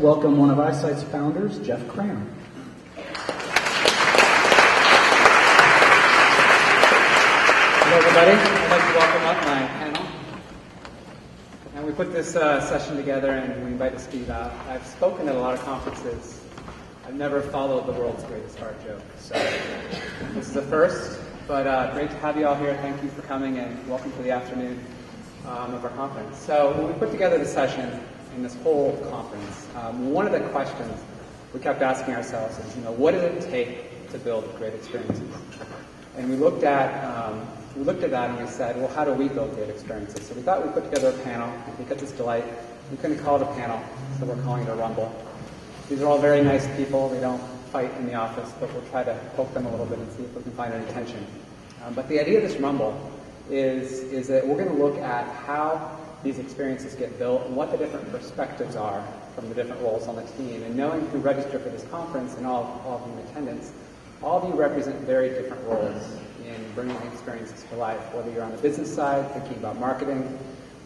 welcome one of ISITE's founders, Jeff Kramer. Hello, everybody. I'd like to welcome up my panel. And we put this session together and we invited Steve out. I've spoken at a lot of conferences. I've never followed the world's greatest art joke. So this is a first, but great to have you all here. Thank you for coming and welcome to the afternoon of our conference. So when we put together the session in this whole conference, one of the questions we kept asking ourselves is, what does it take to build great experiences? And we looked at that and we said, well, how do we build great experiences? So we thought we'd put together a panel. We got this delight. We couldn't call it a panel, so we're calling it a rumble. These are all very nice people. They don't fight in the office, but we'll try to poke them a little bit and see if we can find any tension. But the idea of this rumble is that we're going to look at how these experiences get built and what the different perspectives are from the different roles on the team. And knowing who registered for this conference and all of you in attendance, all of you represent very different roles in bringing experiences to life, whether you're on the business side, thinking about marketing,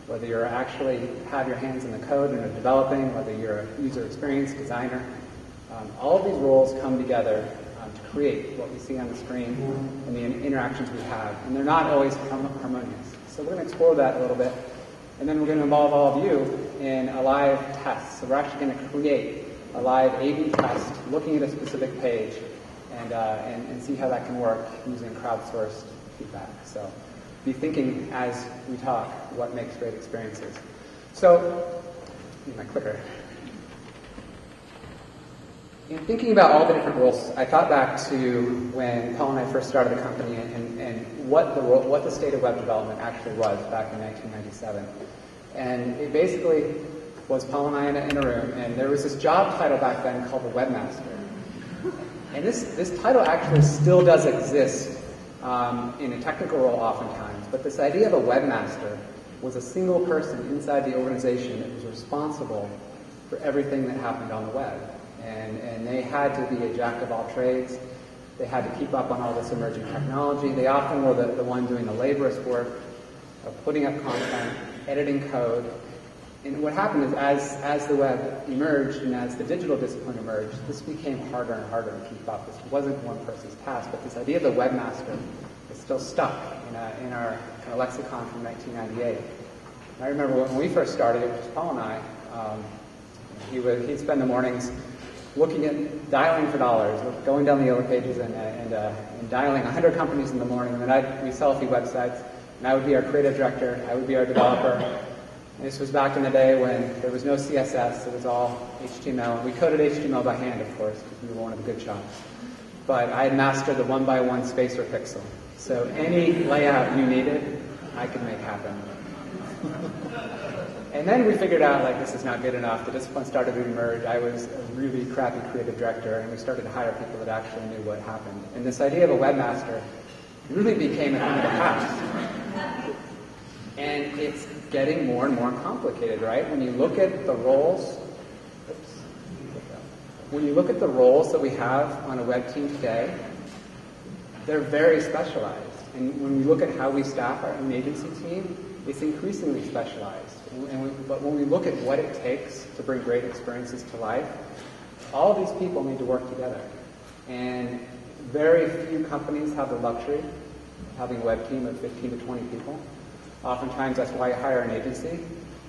whether you're actually have your hands in the code and are developing, whether you're a user experience designer. All of these roles come together to create what we see on the screen and the interactions we have. And they're not always harmonious. So we're going to explore that a little bit. And then we're going to involve all of you in a live test. So we're actually going to create a live A/B test looking at a specific page and see how that can work using crowdsourced feedback. So be thinking as we talk what makes great experiences. So, need my clicker. In thinking about all the different roles, I thought back to when Paul and I first started the company and what the state of web development actually was back in 1997. And it basically was Paul and I in a room, and there was this job title back then called the webmaster. And this title actually still does exist in a technical role oftentimes, but this idea of a webmaster was a single person inside the organization that was responsible for everything that happened on the web. And they had to be a jack of all trades. They had to keep up on all this emerging technology. They often were the one doing the laborious work of putting up content, editing code. And what happened is as the web emerged and as the digital discipline emerged, this became harder and harder to keep up. This wasn't one person's task, but this idea of the webmaster is still stuck in our kind of lexicon from 1998. And I remember when we first started, it was Paul and I. He'd spend the mornings looking at dialing for dollars, going down the yellow pages and dialing 100 companies in the morning. And then we'd sell a few websites, and I would be our creative director, I would be our developer. And this was back in the day when there was no CSS, it was all HTML. We coded HTML by hand, of course, because we were one of the good shops. But I had mastered the 1x1 spacer pixel. So any layout you needed, I could make happen. And then we figured out, this is not good enough. The discipline started to emerge. I was a really crappy creative director, and we started to hire people that actually knew what happened. And this idea of a webmaster really became a thing of the past. And it's getting more and more complicated, right? When you look at the roles, that we have on a web team today, they're very specialized. And when we look at how we staff our own agency team, it's increasingly specialized. But when we look at what it takes to bring great experiences to life, all of these people need to work together. And very few companies have the luxury of having a web team of 15 to 20 people. Oftentimes, that's why you hire an agency.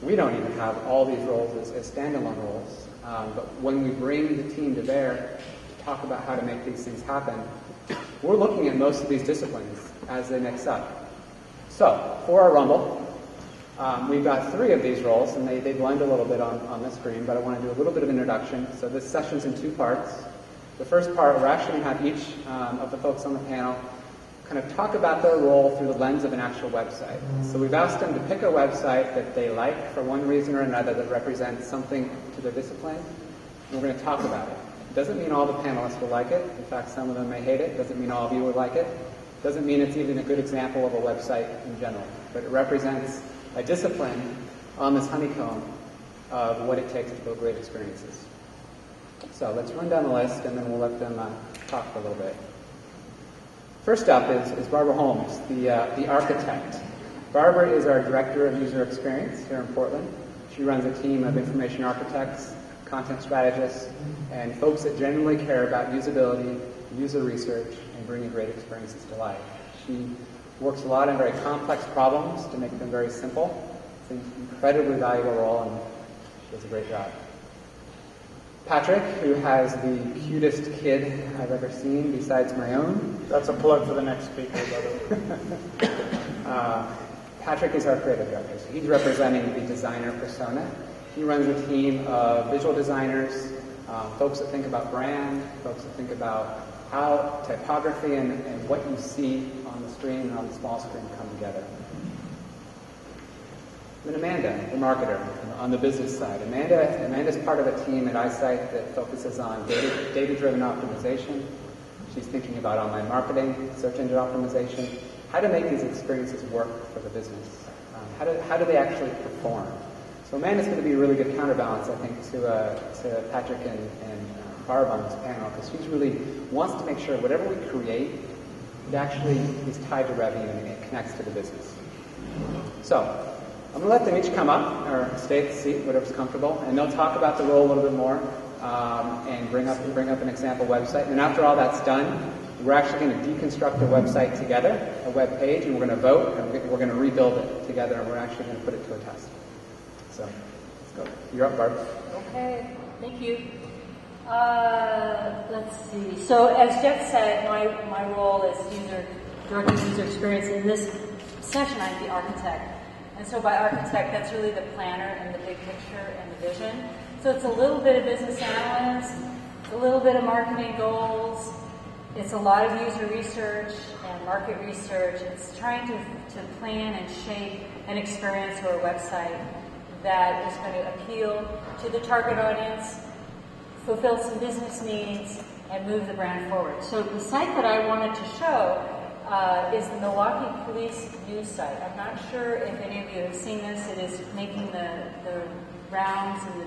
We don't even have all these roles as standalone roles. But when we bring the team to bear to talk about how to make these things happen, we're looking at most of these disciplines as they mix up. So, for our Rumble, we've got 3 of these roles, and they blend a little bit on this screen, but I want to do a little bit of introduction. So this session's in 2 parts. The first part, we're actually going to have each of the folks on the panel kind of talk about their role through the lens of an actual website. So we've asked them to pick a website that they like for one reason or another that represents something to their discipline, and we're going to talk about it. It doesn't mean all the panelists will like it. In fact, some of them may hate it. It doesn't mean all of you will like it. It doesn't mean it's even a good example of a website in general, but it represents a discipline on this honeycomb of what it takes to build great experiences. So let's run down the list, and then we'll let them talk for a little bit. First up is Barbara Holmes, the architect. Barbara is our Director of User Experience here in Portland. She runs a team of information architects content strategists, and folks that genuinely care about usability, user research, and bringing great experiences to life. She works a lot on very complex problems to make them very simple. It's an incredibly valuable role, and she does a great job. Patrick, who has the cutest kid I've ever seen besides my own. That's a plug for the next speaker, by the way. Patrick is our creative director, so he's representing the designer persona. He runs a team of visual designers, folks that think about brand, folks that think about how typography and what you see on the screen and on the small screen come together. And Amanda, the marketer, on the business side. Amanda's part of a team at ISITE that focuses on data-driven optimization. She's thinking about online marketing, search engine optimization, how to make these experiences work for the business. How do they actually perform? So Amanda's going to be a really good counterbalance, I think, to Patrick and Barb on this panel, because she really wants to make sure whatever we create, it actually is tied to revenue and it connects to the business. So I'm going to let them each come up, or stay at the seat, whatever's comfortable, and they'll talk about the role a little bit more, and bring up an example website. And after all that's done, we're actually going to deconstruct the website together, a web page, and we're going to vote, and we're going to rebuild it together, and we're actually going to put it to a test. So, let's go. You're up, Barb. Okay, thank you. Let's see. So, as Jeff said, my role is directing user experience. In this session, I'm the architect. And so by architect, that's really the planner and the big picture and the vision. So it's a little bit of business analyst, a little bit of marketing goals. It's a lot of user research and market research. It's trying to plan and shape an experience or a website that is going to appeal to the target audience, fulfill some business needs, and move the brand forward. So the site that I wanted to show is the Milwaukee Police News site. I'm not sure if any of you have seen this. It is making the rounds in the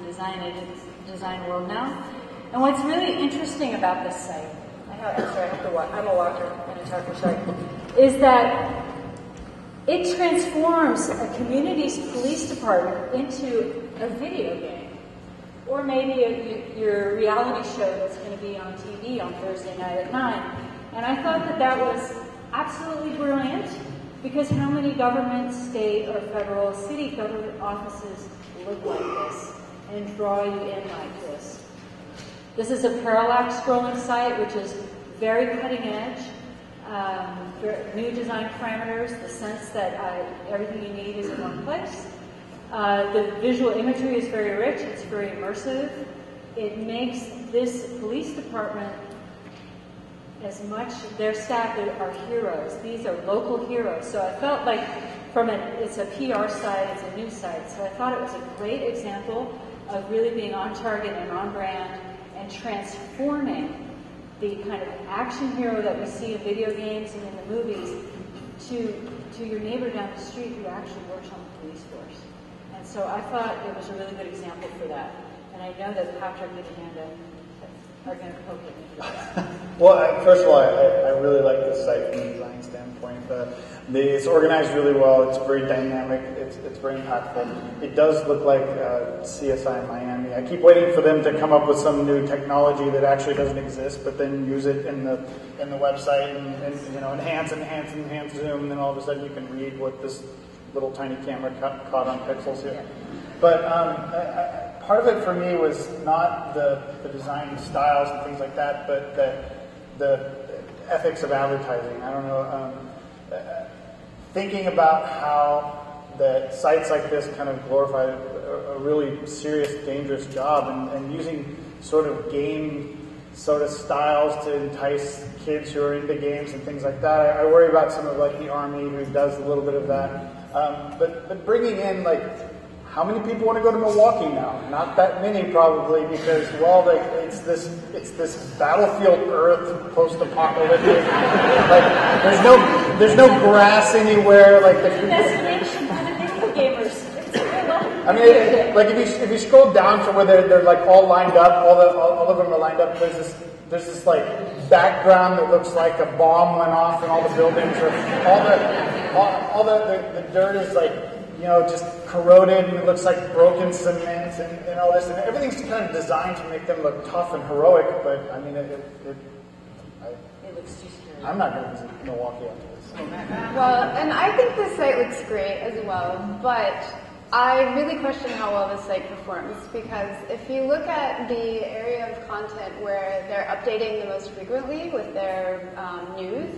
design world now. And what's really interesting about this site, I'm a walker and a talker, sorry, is that it transforms a community's police department into a video game. Or maybe your reality show that's going to be on TV on Thursday night at 9. And I thought that was absolutely brilliant, because how many government, state, or federal, city government offices look like this and draw you in like this? This is a parallax scrolling site, which is very cutting edge. New design parameters, the sense that everything you need is in one place. The visual imagery is very rich, it's very immersive. It makes this police department as much, their staff are heroes. These are local heroes. So I felt like it's a PR site, it's a news site. So I thought it was a great example of really being on target and on brand and transforming the kind of action hero that we see in video games and in the movies to your neighbor down the street who actually works on the police force. And so I thought it was a really good example for that. And I know that Patrick and Amanda are going to poke at me for this. Well, first of all, I really like this site from a design standpoint. It's organized really well. It's very dynamic. It's very impactful. It does look like CSI Miami. I keep waiting for them to come up with some new technology that actually doesn't exist, but then use it in the website and enhance zoom, and then all of a sudden you can read what this little tiny camera caught on pixels here. But part of it for me was not the design styles and things like that, but the ethics of advertising. I don't know. Thinking about how that sites like this kind of glorify a really serious, dangerous job, and using sort of game sort of styles to entice kids who are into games and things like that. I worry about some of like the Army who does a little bit of that. But bringing in like, how many people want to go to Milwaukee now? Not that many, probably, because it's this battlefield Earth post-apocalyptic. Like there's no grass anywhere. Like the destination for the video gamers. I mean, like if you scroll down to where they're like all lined up, all of them are lined up. There's this like background that looks like a bomb went off, and all the buildings are all the dirt is like just corroded, and it looks like broken cement and all this, and everything's kind of designed to make them look tough and heroic, but I mean, It looks too scary. I'm not going to visit Milwaukee after this. Well, and I think the site looks great as well, but I really question how well the site performs, because if you look at the area of content where they're updating the most frequently with their news,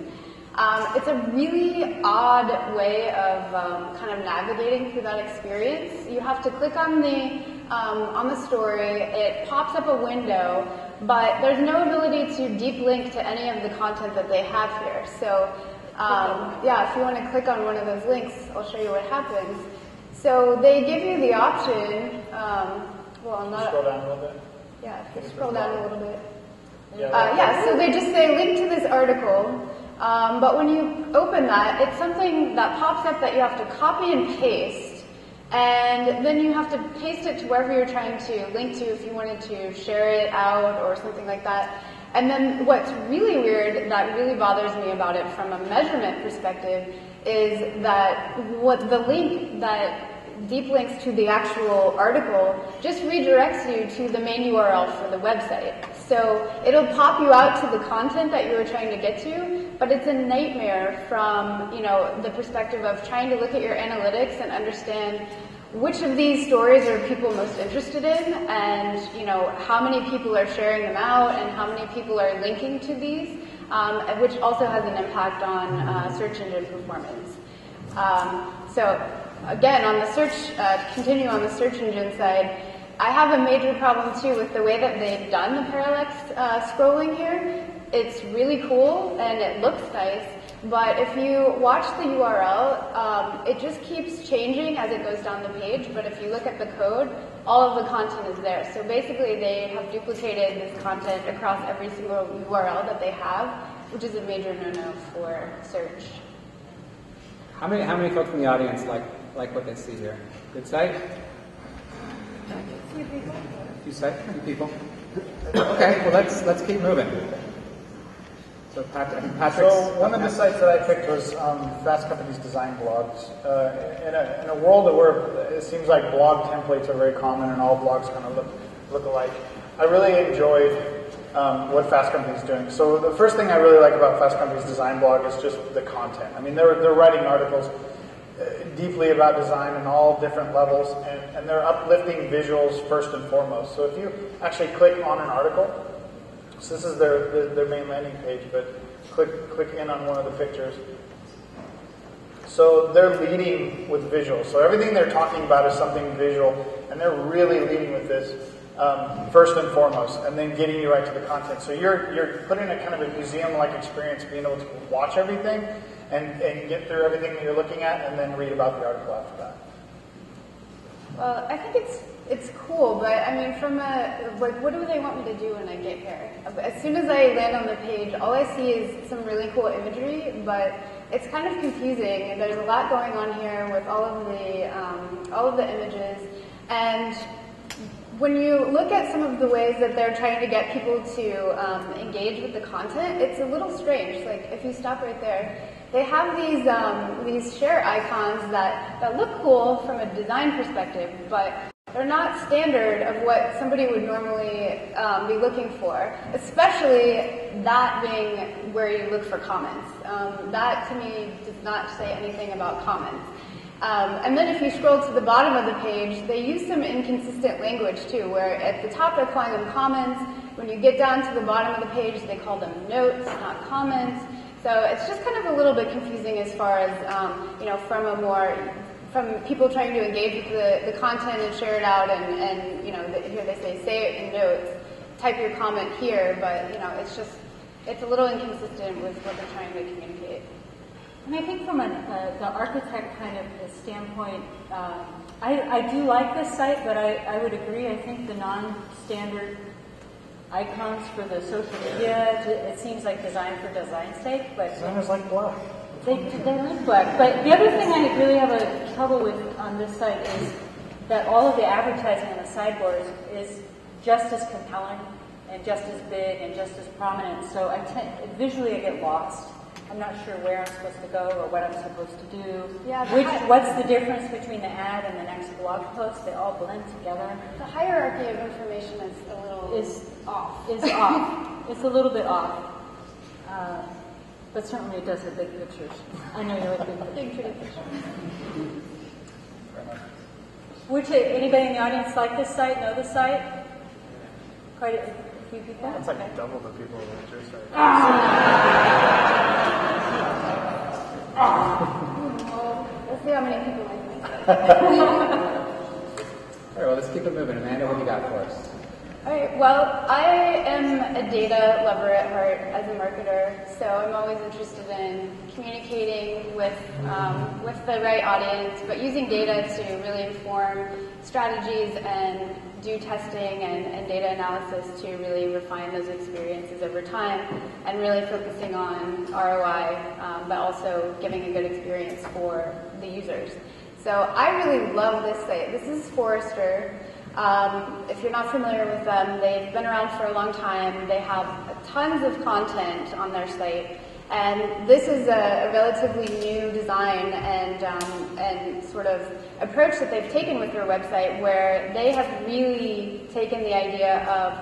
it's a really odd way of kind of navigating through that experience. You have to click on the story, it pops up a window, but there's no ability to deep link to any of the content that they have here. So, if you want to click on one of those links, I'll show you what happens. So they give you the option, Scroll down a little bit. Yeah, if you scroll down a little bit. Yeah, so they just say link to this article, but when you open that, it's something that pops up that you have to copy and paste, and then you have to paste it to wherever you're trying to link to if you wanted to share it out or something like that. And then what's really weird, that really bothers me about it from a measurement perspective, is that what the link that deep links to the actual article just redirects you to the main URL for the website. So it'll pop you out to the content that you were trying to get to, but it's a nightmare from, the perspective of trying to look at your analytics and understand which of these stories are people most interested in, and how many people are sharing them out, and how many people are linking to these, which also has an impact on search engine performance. So again, on the continue on the search engine side, I have a major problem too with the way that they've done the parallax scrolling here. It's really cool and it looks nice, but if you watch the URL, it just keeps changing as it goes down the page, but if you look at the code, all of the content is there. So basically they have duplicated this content across every single URL that they have, which is a major no-no for search. How many folks in the audience like what they see here? Good site? Few people. Okay, well let's keep moving. So Patrick's So one of the sites that I picked was Fast Company's design blogs. In a world where it seems like blog templates are very common and all blogs kind of look alike, I really enjoyed what Fast Company's doing. So the first thing I really like about Fast Company's design blog is just the content. I mean, they're writing articles deeply about design on all different levels, and they're uplifting visuals first and foremost. So if you actually click on an article, so this is their main landing page, but click in on one of the pictures. So they're leading with visuals. So everything they're talking about is something visual, and they're really leading with this first and foremost, and then getting you right to the content. So you're putting a kind of a museum-like experience, being able to watch everything and get through everything that you're looking at, and then read about the article after that. Well, I think it's cool, but I mean, what do they want me to do when I get here? As soon as I land on the page, all I see is some really cool imagery, but it's kind of confusing, and there's a lot going on here with all of the images, and when you look at some of the ways that they're trying to get people to engage with the content, it's a little strange. Like, if you stop right there, they have these share icons that look cool from a design perspective, but they're not standard of what somebody would normally be looking for, especially that being where you look for comments. That, to me, does not say anything about comments. And then if you scroll to the bottom of the page, they use some inconsistent language too, where at the top they're calling them comments. When you get down to the bottom of the page, they call them notes, not comments. So it's just kind of a little bit confusing as far as, from people trying to engage with the content and share it out, and here they say it in notes, type your comment here, but it's a little inconsistent with what they're trying to communicate. And I think from the architect kind of standpoint, I do like this site, but I would agree. I think the non-standard icons for the social media, it seems like designed for design's sake. But Designers like black. They like black. But the other thing I really have a trouble with on this site is that all of the advertising on the sideboards is just as compelling and just as big and just as prominent. So visually I get lost. I'm not sure where I'm supposed to go or what I'm supposed to do. Yeah, What's the difference between the ad and the next blog post? They all blend together. The hierarchy of information is a little off. Is off. It's a little bit off. But certainly it does have big pictures. I know you like big pictures. Big pretty picture. Anybody in the audience like this site? Know the site? Quite a few people? It's like double the people that your site. Let's see how many people like this. All right, well, let's keep it moving. Amanda, what do you got for us? All right, well, I am a data lover at heart as a marketer, so I'm always interested in communicating with the right audience, but using data to really inform strategies and do testing and data analysis to really refine those experiences over time, and really focusing on ROI, but also giving a good experience for the users. So I really love this site. This is Forrester. If you're not familiar with them, they've been around for a long time. They have tons of content on their site, and this is a relatively new design and sort of approach that they've taken with their website, where they have really taken the idea of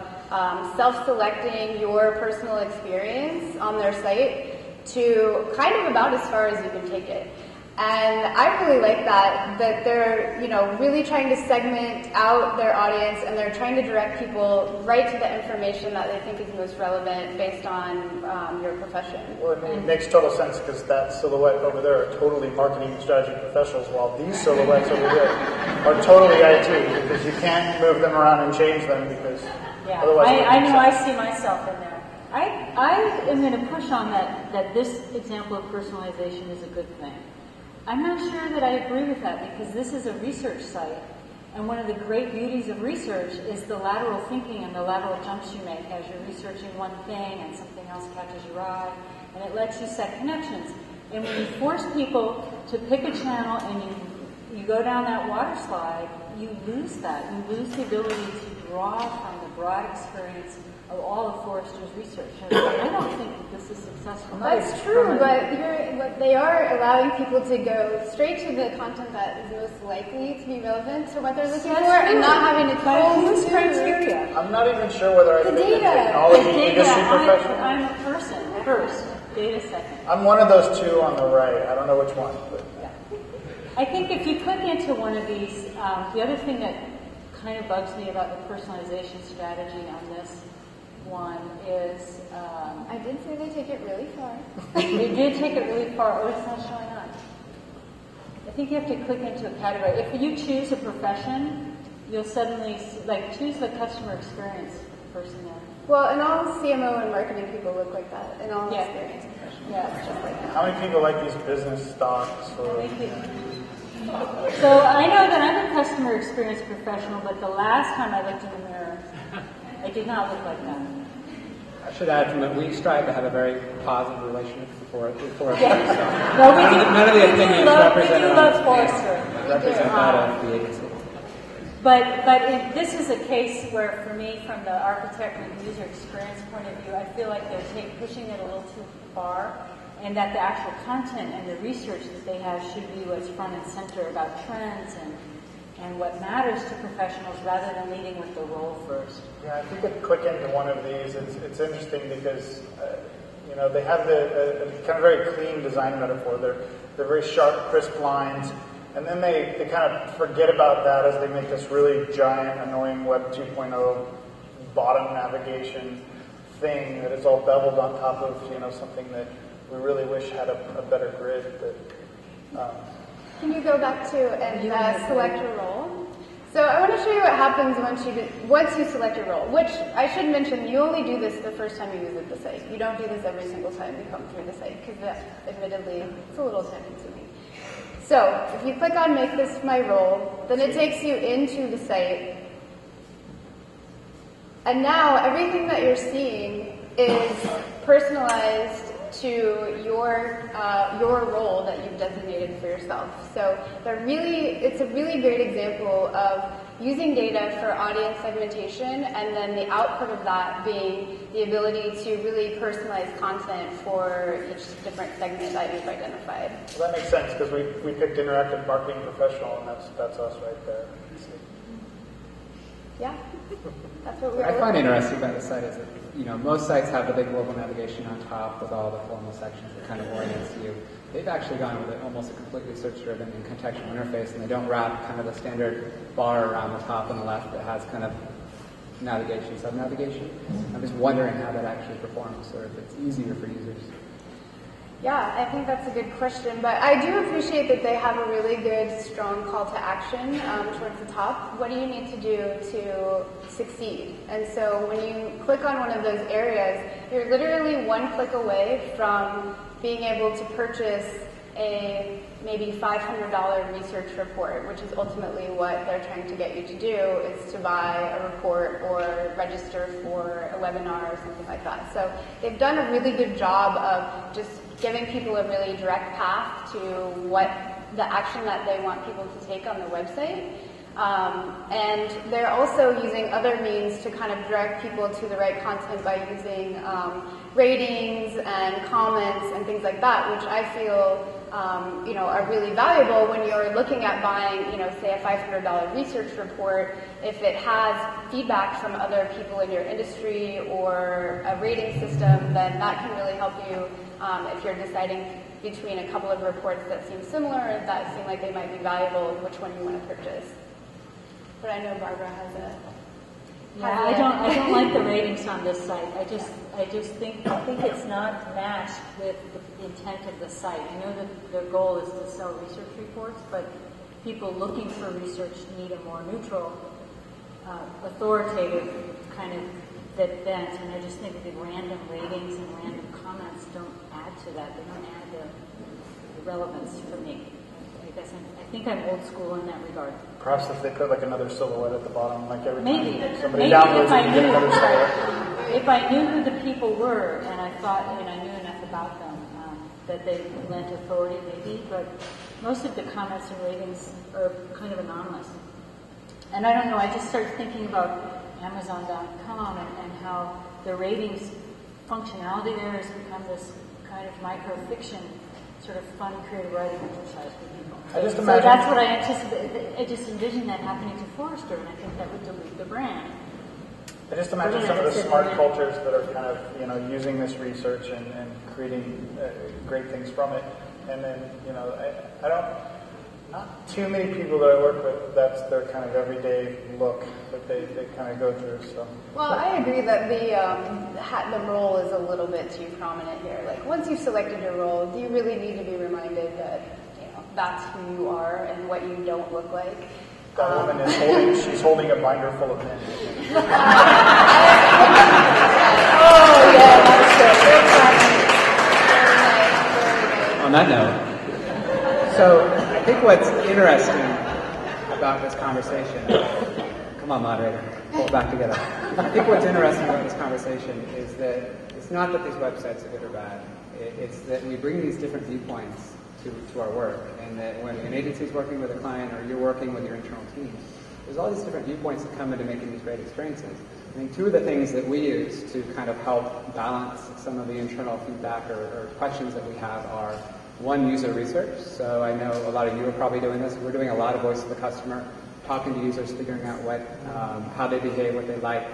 self-selecting your personal experience on their site to kind of about as far as you can take it. And I really like that they're, really trying to segment out their audience, and they're trying to direct people right to the information that they think is most relevant based on your profession. Well, it makes total sense, because that silhouette over there are totally marketing and strategy professionals, while these silhouettes over there are totally IT, because you can't move them around and change them, because otherwise I know I see myself in there. I am going to push on that this example of personalization is a good thing. I'm not sure that I agree with that, because this is a research site, and one of the great beauties of research is the lateral thinking and the lateral jumps you make as you're researching one thing and something else catches your eye, and it lets you set connections. And when you force people to pick a channel and you go down that water slide, you lose that. You lose the ability to draw from the broad experience of all of Forrester's research. And I don't think that this is successful. That's true, but they are allowing people to go straight to the content that is most likely to be relevant to what they're looking for, and not having to use criteria. I'm not even sure whether I think the technology industry professional. I'm a person first, data second. I'm one of those two on the right. I don't know which one, but I think if you click into one of these, the other thing that kind of bugs me about the personalization strategy on this one is... I did say they take it really far. They did take it really far. Oh, it's not showing up. I think you have to click into a category. If you choose a profession, you'll suddenly, choose the customer experience person there. Well, and all CMO and marketing people look like that, and all experience professionals. Yeah. Just like that. how many people like these business stocks? Or, So I know that I'm a customer experience professional, but the last time I looked in the mirror, I did not look like that. I should add from that we strive to have a very positive relationship before No, we none of the opinions represent Forrester. that of the agency. But this is a case where, for me, from the architect and user experience point of view, I feel like they're pushing it a little too far, and that the actual content and the research that they have should be what's front and center about trends and what matters to professionals, rather than leading with the role first. Yeah, if you could click into one of these, it's interesting because they have the kind of very clean design metaphor. They're very sharp, crisp lines, and then they kind of forget about that as they make this really giant, annoying Web 2.0 bottom navigation thing that is all beveled on top of something that we really wish had a better grid. But, Can you go back to and select a role? So I want to show you what happens once you select a role, which I should mention, you only do this the first time you visit the site. You don't do this every single time you come through the site, because admittedly, it's a little time-consuming. So if you click on Make This My Role, then it takes you into the site. And now everything that you're seeing is personalized to your role that you've designated for yourself. So it's a really great example of using data for audience segmentation, and then the output of that being the ability to really personalize content for each different segment that you've identified. Well, that makes sense, because we picked interactive marketing professional, and that's us right there. Yeah, that's what we What are. I find interesting about the site is that, most sites have the big global navigation on top with all the formal sections that kind of orients you. They've actually gone with almost a completely search-driven and contextual interface, and they don't wrap kind of the standard bar around the top and the left that has kind of navigation, sub-navigation. I'm just wondering how that actually performs, or if it's easier for users. Yeah, I think that's a good question, but I do appreciate that they have a really good, strong call to action towards the top. What do you need to do to succeed? And so when you click on one of those areas, you're literally one click away from being able to purchase a maybe $500 research report, which is ultimately what they're trying to get you to do, is to buy a report or register for a webinar or something like that. So they've done a really good job of just giving people a really direct path to what the action that they want people to take on the website. And they're also using other means to kind of direct people to the right content by using ratings and comments and things like that, which I feel are really valuable when you're looking at buying, say a $500 research report. If it has feedback from other people in your industry or a rating system, then that can really help you if you're deciding between a couple of reports that seem similar or that seem like they might be valuable, which one you want to purchase. But I know Barbara has a... Yeah, I don't like the ratings on this site. I just think it's not matched with the intent of the site. I know that their goal is to sell research reports, but people looking for research need a more neutral, authoritative kind of bent. And I just think the random ratings and random comments don't add to that. They don't add the relevance for me. I think I'm old school in that regard. Perhaps if they put like another silhouette at the bottom, like every time somebody maybe downloads if I it, you get knew, another silhouette. if I knew who the people were and I thought, I knew enough about them, that they lent authority maybe, but most of the comments and ratings are kind of anonymous. And I don't know, I just started thinking about Amazon.com and how the ratings functionality there has become this kind of micro-fiction, sort of fun creative writing exercise for people. I just So imagine, that's what I anticipate. I just envision that happening to Forrester, and I think that would dilute the brand. I just imagine some of the smart cultures that are kind of, using this research and creating great things from it. And then, I don't, not too many people that I work with, that's their kind of everyday look that they kind of go through, so. Well, I agree that the role is a little bit too prominent here. Like, once you've selected your role, do you really need to be reminded that, that's who you are and what you don't look like? That woman is she's holding a binder full of men. Oh, yeah, that's good. On that note, so I think what's interesting about this conversation, come on, moderator, pull it back together. I think what's interesting about this conversation is that it's not that these websites are good or bad. It's that we bring these different viewpoints to our work, and that when an agency is working with a client or you're working with your internal team, there's all these different viewpoints that come into making these great experiences. I think two of the things that we use to kind of help balance some of the internal feedback or questions that we have are, one, user research. So I know a lot of you are probably doing this. We're doing a lot of voice of the customer, talking to users, figuring out how they behave, what they like,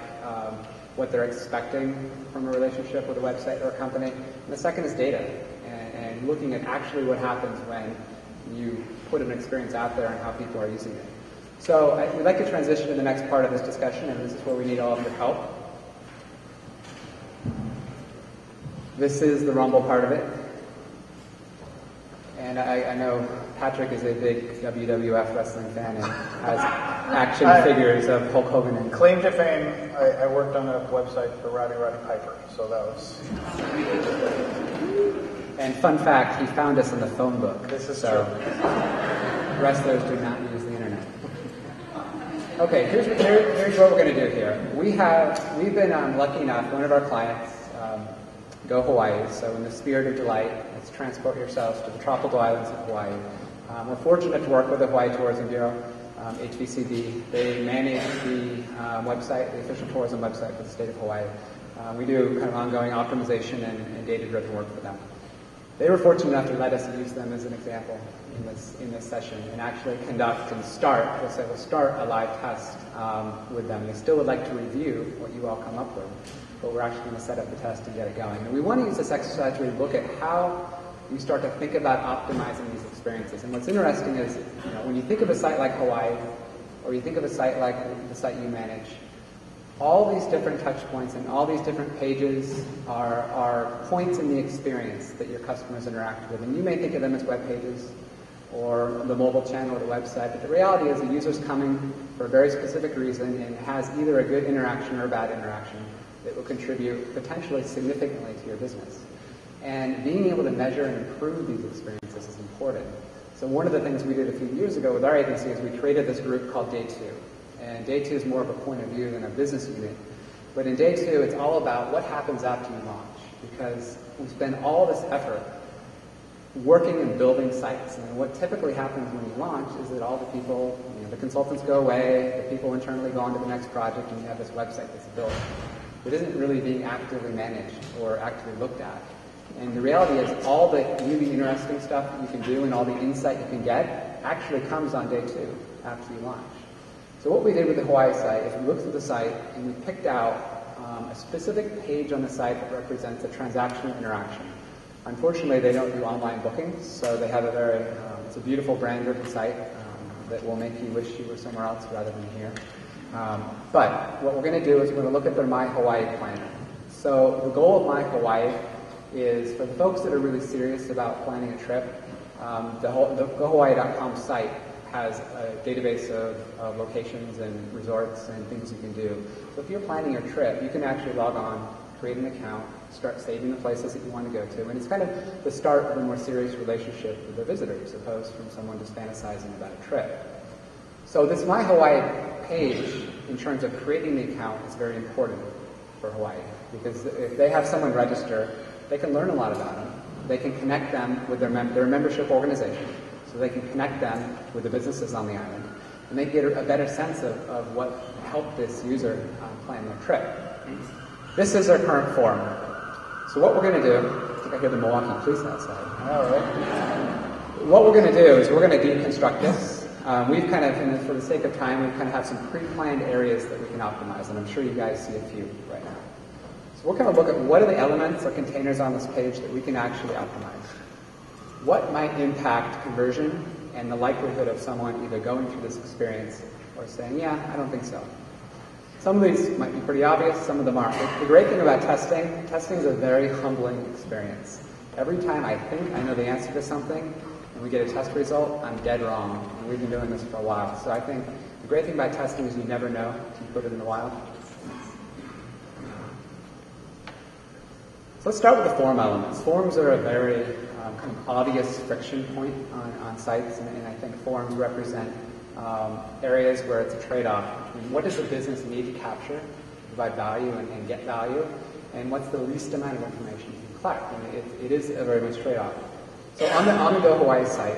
what they're expecting from a relationship with a website or a company. And the second is data, and looking at actually what happens when you put an experience out there and how people are using it. So we'd like to transition to the next part of this discussion, and this is where we need all of your help. This is the Rumble part of it. And I know Patrick is a big WWF wrestling fan and has action figures of Hulk Hogan. And Claim to fame, I worked on a website for Roddy Piper, so that was... And fun fact, he found us in the phone book. This is so true. Wrestlers do not use the internet. Okay, here's what we're going to do here. We've been lucky enough, one of our clients, Go Hawaii, so in the spirit of delight, let's transport yourselves to the tropical islands of Hawaii. We're fortunate to work with the Hawaii Tourism Bureau, HVCB. They manage the website, the official tourism website for the state of Hawaii. We do kind of ongoing optimization and data-driven work for them. They were fortunate enough to let us use them as an example in this session and actually conduct and start, we'll start a live test with them. They still would like to review what you all come up with, but we're actually going to set up the test and get it going. And we want to use this exercise to really look at how you start to think about optimizing these experiences. And what's interesting is, when you think of a site like Hawaii, or you think of a site like the site you manage, all these different touch points and all these different pages are points in the experience that your customers interact with. And you may think of them as web pages or the mobile channel or the website, but the reality is the user's coming for a very specific reason and has either a good interaction or a bad interaction that will contribute potentially significantly to your business. And being able to measure and improve these experiences is important. So one of the things we did a few years ago with our agency is we created this group called Day 2. And Day 2 is more of a point of view than a business unit. But in Day 2, it's all about what happens after you launch. Because we spend all this effort working and building sites. And what typically happens when you launch is that all the people, the consultants go away, the people internally go on to the next project, and you have this website that's built. It isn't really being actively managed or actively looked at. And the reality is all the really interesting stuff you can do and all the insight you can get actually comes on Day 2 after you launch. So what we did with the Hawaii site is we looked at the site and we picked out a specific page on the site that represents a transactional interaction. Unfortunately, they don't do online bookings, so they have it's a beautiful brand-driven site that will make you wish you were somewhere else rather than here. But what we're going to do is we're going to look at their My Hawaii planner. So the goal of My Hawaii is for the folks that are really serious about planning a trip, the GoHawaii.com site has a database of locations and resorts and things you can do. So if you're planning your trip, you can actually log on, create an account, start saving the places that you want to go to, and it's kind of the start of a more serious relationship with the visitor as opposed from someone just fantasizing about a trip. So this My Hawaii page, in terms of creating the account, is very important for Hawaii because if they have someone register, they can learn a lot about them. They can connect them with their membership organization. So they can connect them with the businesses on the island, and they get a better sense of what helped this user plan their trip. This is their current form. So what we're going to do, I think I hear the Milwaukee police outside. All right. What we're going to do is we're going to deconstruct this. We've kind of, and for the sake of time, we kind of have some pre-planned areas that we can optimize, and I'm sure you guys see a few right now. So we're going to look at what are the elements or containers on this page that we can actually optimize. What might impact conversion and the likelihood of someone either going through this experience or saying, yeah, I don't think so. Some of these might be pretty obvious, some of them aren't. The great thing about testing is a very humbling experience. Every time I think I know the answer to something and we get a test result, I'm dead wrong. And we've been doing this for a while. So I think the great thing about testing is you never know until you put it in the wild. So let's start with the form elements. Forms are a very kind of obvious friction point on sites, and I think forms represent areas where it's a trade-off between what does the business need to capture, to provide value and get value, and what's the least amount of information you can collect. And it is a very much trade-off. So on the Go Hawaii site,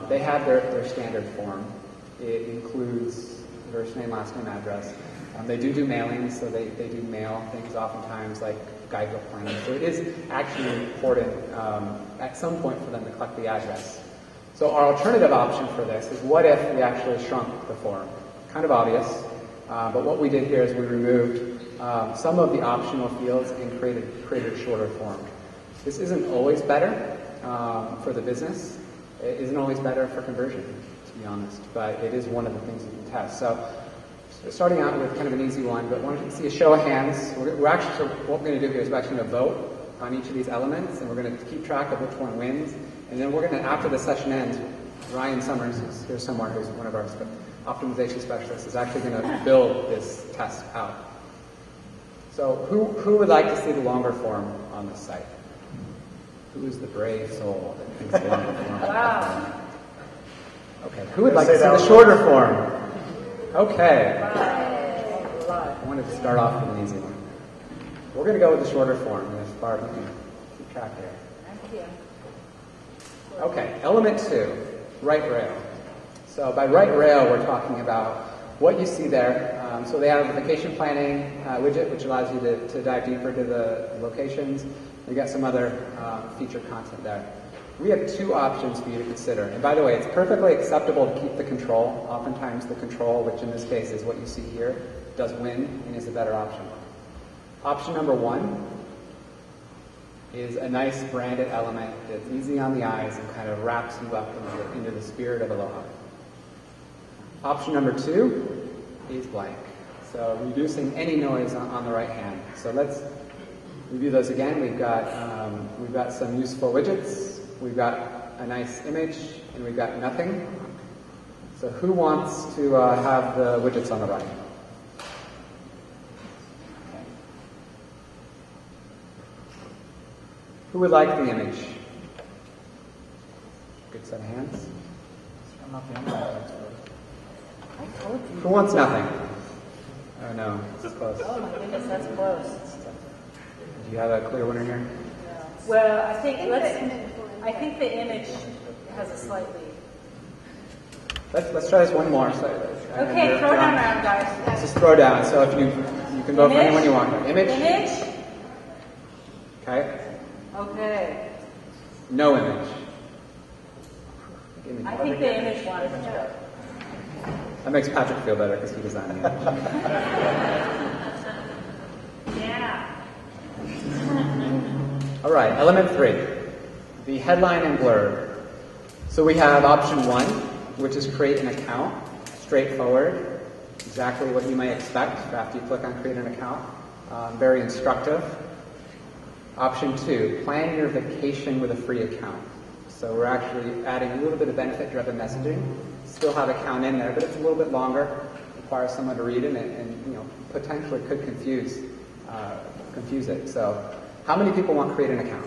they have their standard form. It includes first name, last name, address. They do mailings, so they do mail things oftentimes like guidebook planning. So it is actually important at some point for them to collect the address. So our alternative option for this is what if we actually shrunk the form? Kind of obvious, but what we did here is we removed some of the optional fields and created a shorter form. This isn't always better for the business. It isn't always better for conversion, to be honest, but it is one of the things you can test. So starting out with kind of an easy one, but want to see a show of hands. We're actually, so what we're going to do here is we're actually going to vote on each of these elements, and we're going to keep track of which one wins. And then we're going to, after the session ends, Ryan Summers, who's here somewhere, who's one of our optimization specialists, is actually going to build this test out. So who would like to see the longer form on this site? Who is the brave soul that thinks the longer form? Wow. Okay, who would like to see the shorter form? Okay. I wanted to start off with an easy one. We're going to go with the shorter form, and as Barb, you can keep track here. Thank you. Okay, element 2. right rail. So by right rail, we're talking about what you see there. So they have a vacation planning widget, which allows you to dive deeper into the locations. We got some other featured content there. We have two options for you to consider. And by the way, it's perfectly acceptable to keep the control. Oftentimes the control, which in this case is what you see here, does win and is a better option. Option number one is a nice branded element that's easy on the eyes and kind of wraps you up into the spirit of Aloha. Option number two is blank. So reducing any noise on the right hand. So let's review those again. We've got some useful widgets. We've got a nice image, and we've got nothing. So who wants to have the widgets on the right? Okay. Who would like the image? Good set of hands. I'm not the only one. I told you. Who wants nothing? Oh no, it's close. Oh my goodness, that's close. Do you have a clear winner here? Well, I think the image has a slight lead. Let's try this one more. So, Okay, throw down around, guys. Let's just throw down. So if you can vote for anyone you want. Image. Image. Okay. Okay. No image. I think the image won. That makes Patrick feel better because he designed the image. Yeah. All right, element 3, the headline and blurb. So we have option 1, which is create an account. Straightforward, exactly what you might expect after you click on create an account. Very instructive. Option 2, plan your vacation with a free account. So we're actually adding a little bit of benefit-driven messaging. Still have account in there, but it's a little bit longer. Requires someone to read it, and potentially could confuse it. So, how many people want to create an account?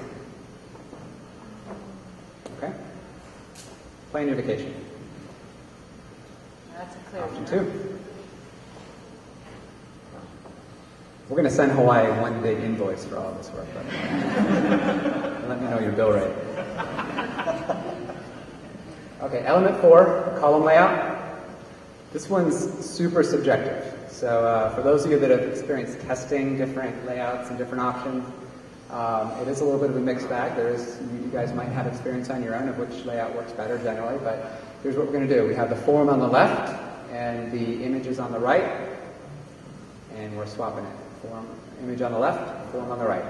Okay. Plan your vacation. That's a clear Option winner. 2. We're going to send Hawaii one big invoice for all this work. But let me know your bill rate. Okay, element 4, column layout. This one's super subjective. So for those of you that have experienced testing different layouts and different options, it is a little bit of a mixed bag. You guys might have experience on your own of which layout works better generally, but here's what we're going to do. We have the form on the left and the images on the right, and we're swapping it. Form, image on the left, form on the right.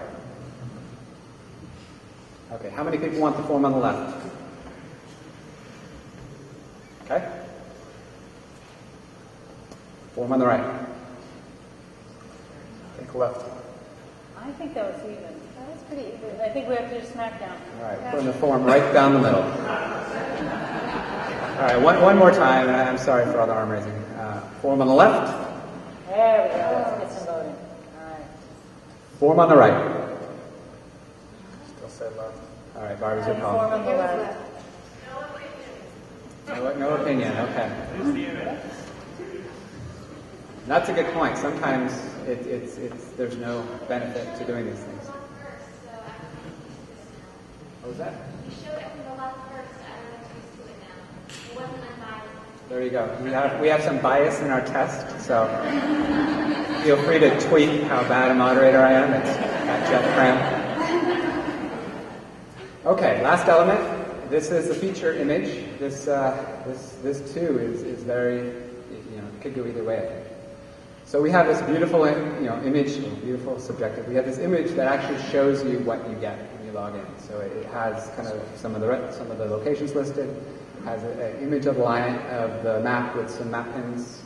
Okay, how many people want the form on the left? Okay. Form on the right. Think left. I think that was even. That was pretty even. I think we have to just smack down. All right, putting the form right down the middle. All right, one more time, and I'm sorry for all the arm raising. Form on the left. There we go. Let's get some voting. All right. Form on the right. Still say left. All right, Barbie's your Form call. on the left. No opinion, okay. That's a good point. Sometimes there's no benefit to doing these things. What was that? You showed it from the left first. Everyone's used to it now. It wasn't unbiased. There you go. We have some bias in our test, so feel free to tweet how bad a moderator I am. It's at Jeff Cram. Okay, last element. This is the feature image. This too is very, could go either way, I think. So we have this beautiful, image, beautiful subjective. We have this image that actually shows you what you get when you log in. So it has kind of some of the locations listed. Has an image of the map with some map pins.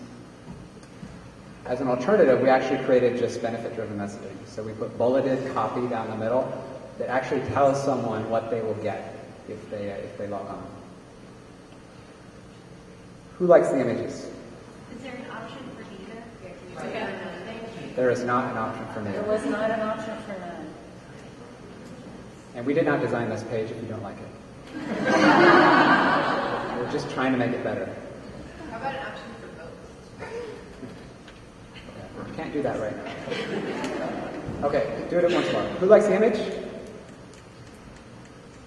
As an alternative, we actually created just benefit-driven messaging. So we put bulleted copy down the middle that actually tells someone what they will get if they log on. Who likes the images? Is there an option for either? There is not an option for There neither. was not an option for none. And we did not design this page if you don't like it. We're just trying to make it better. How about an option for both? We can't do that right now. Okay, do it once more. Who likes the image?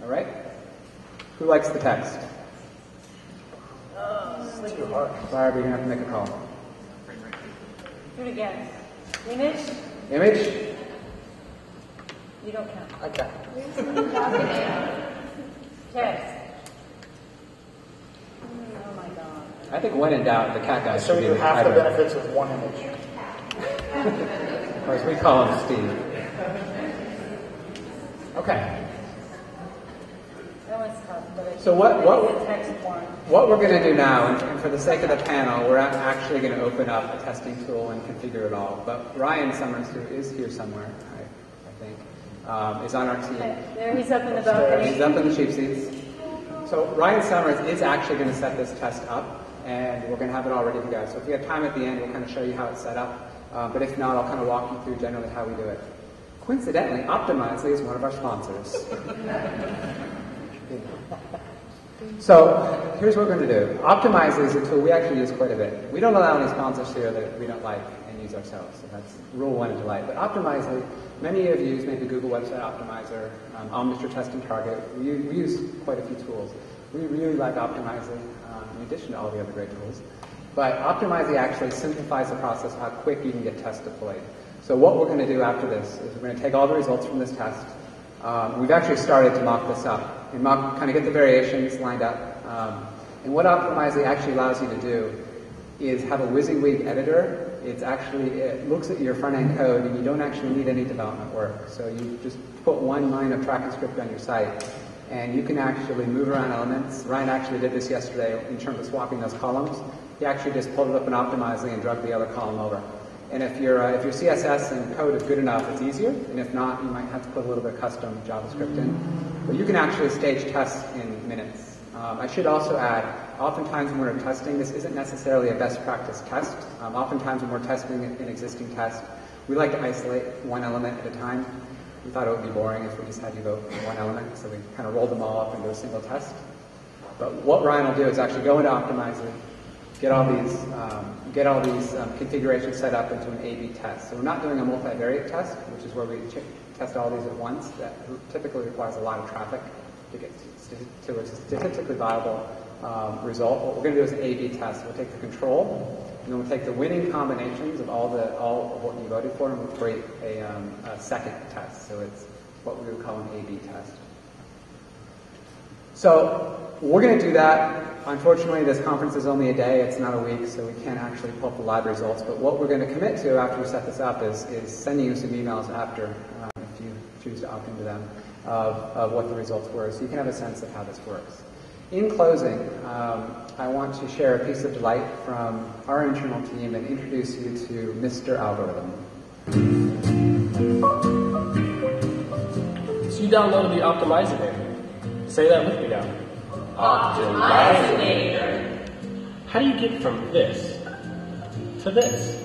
All right. Who likes the text? That's too hard. Barb, you're going to have to make a call. Do it again. Image? Image? You don't count. Okay. Text. Oh my god. I think when in doubt, the cat guy So should you be have the hybrid. benefits of one image. Or as we call him, Steve. Okay. That one's tough, but it's So what the text one. What we're going to do now, and for the sake of the panel, we're actually going to open up a testing tool and configure it all. But Ryan Summers, who is here somewhere, I think, is on our team. There he's up in the balcony. He's up in the cheap seats. So Ryan Summers is actually going to set this test up, and we're going to have it all ready to go. So if we have time at the end, we'll kind of show you how it's set up. But if not, I'll kind of walk you through generally how we do it. Coincidentally, Optimizely is one of our sponsors. So here's what we're going to do. Optimizely is a tool we actually use quite a bit. We don't allow any sponsors here that we don't like and use ourselves. So that's rule one of delight. But Optimizely, many of you use maybe Google Website Optimizer, Omniture Test and Target. We use quite a few tools. We really like Optimizely, in addition to all the other great tools. But Optimizely actually simplifies the process of how quick you can get tests deployed. So what we're going to do after this is we're going to take all the results from this test. We've actually started to mock this up and kind of get the variations lined up. And what Optimizely actually allows you to do is have a WYSIWYG editor. It looks at your front-end code, and you don't actually need any development work. So you just put one line of tracking script on your site, and you can actually move around elements. Ryan actually did this yesterday in terms of swapping those columns. He actually just pulled it up in Optimizely and drug the other column over. And if your CSS and code is good enough, it's easier. And if not, you might have to put a little bit of custom JavaScript in. But you can actually stage tests in minutes. I should also add, oftentimes when we're testing, this isn't necessarily a best practice test. Oftentimes when we're testing an existing test, we like to isolate one element at a time. We thought it would be boring if we just had you vote for one element, so we kind of rolled them all up into a single test. But what Ryan will do is actually go into Optimizely, get all these configurations set up into an A/B test. So we're not doing a multivariate test, which is where we test all these at once. That typically requires a lot of traffic to get to a statistically viable result. What we're going to do is an A/B test. We'll take the control, and then we'll take the winning combinations of all of what you voted for, and we'll create a second test. So it's what we would call an A/B test. So we're going to do that. Unfortunately, this conference is only a day. It's not a week, so we can't actually pull up the live results. But what we're going to commit to after we set this up is sending you some emails after, if you choose to opt into them, of what the results were, so you can have a sense of how this works. In closing, I want to share a piece of delight from our internal team and introduce you to Mr. Algorithm. So you downloaded the Optimizer. Say that with me now. Optimizer. How do you get from this to this?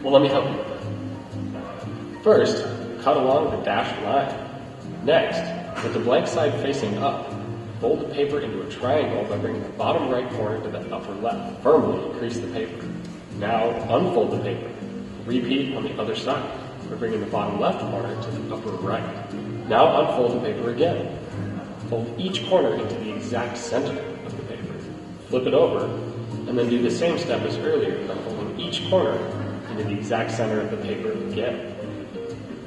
Well, let me help you with it. First, cut along the dashed line. Next, with the blank side facing up, fold the paper into a triangle by bringing the bottom right corner to the upper left. Firmly increase the paper. Now, unfold the paper. Repeat on the other side by bringing the bottom left corner to the upper right. Now, unfold the paper again. Fold each corner into the exact center of the paper. Flip it over, and then do the same step as earlier by folding each corner into the exact center of the paper again.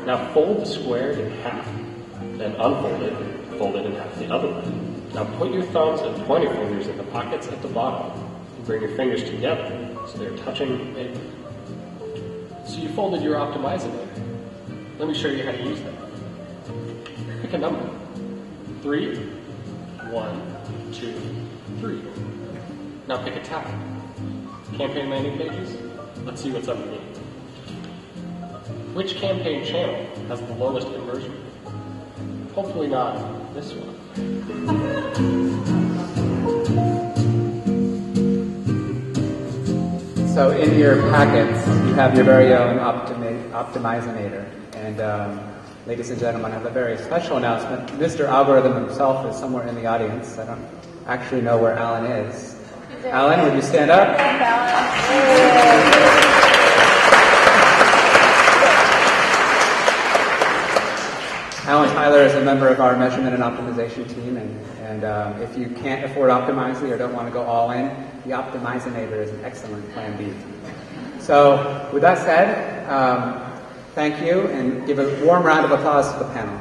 Now fold the square in half, then unfold it, fold it in half the other way. Now put your thumbs and pointer fingers in the pockets at the bottom, and bring your fingers together so they're touching the paper. So you folded your Optimizer. Let me show you how to use that. Pick a number. 3, 1, 2, 3. Now pick a tab. Campaign landing pages? Let's see what's underneath. Which campaign channel has the lowest conversion? Hopefully not this one. So in your packets, you have your very own Optimizer. And ladies and gentlemen, I have a very special announcement. Mr. Algorithm himself is somewhere in the audience. I don't actually know where Alan is. Alan, would you stand up? Alan Tyler is a member of our measurement and optimization team, and if you can't afford Optimizely or don't want to go all in, the Optimizinator is an excellent plan B. So with that said, thank you, and give a warm round of applause to the panel.